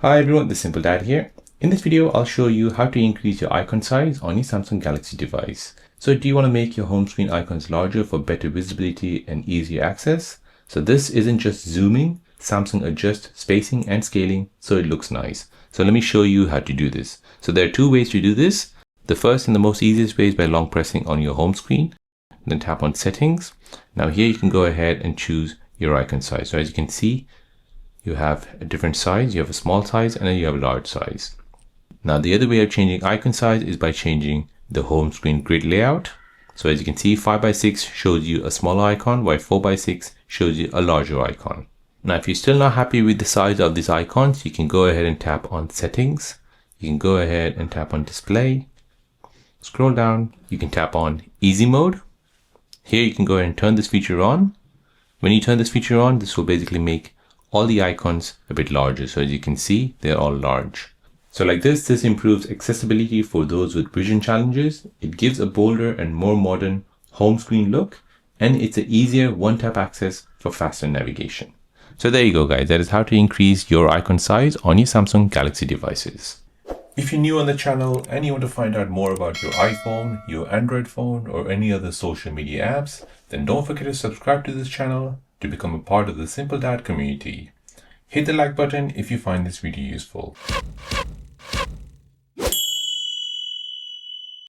Hi everyone, this is Simple Dad here. In this video, I'll show you how to increase your icon size on your Samsung Galaxy device. So do you want to make your home screen icons larger for better visibility and easier access? So this isn't just zooming, Samsung adjusts spacing and scaling so it looks nice. So let me show you how to do this. So there are two ways to do this. The first and the most easiest way is by long pressing on your home screen, then tap on settings. Now here you can go ahead and choose your icon size. So as you can see, you have a different size. You have a small size and then you have a large size. Now the other way of changing icon size is by changing the home screen grid layout. So as you can see, 5x6 shows you a smaller icon, while 4x6 shows you a larger icon. Now if you're still not happy with the size of these icons, you can go ahead and tap on settings. You can go ahead and tap on display. Scroll down, you can tap on easy mode. Here you can go ahead and turn this feature on. When you turn this feature on, this will basically make all the icons a bit larger. So as you can see, they're all large. So like this improves accessibility for those with vision challenges. It gives a bolder and more modern home screen look, and it's an easier one-tap access for faster navigation. So there you go, guys. That is how to increase your icon size on your Samsung Galaxy devices. If you're new on the channel and you want to find out more about your iPhone, your Android phone, or any other social media apps, then don't forget to subscribe to this channel to become a part of the Simple Dad community. Hit the like button if you find this video useful.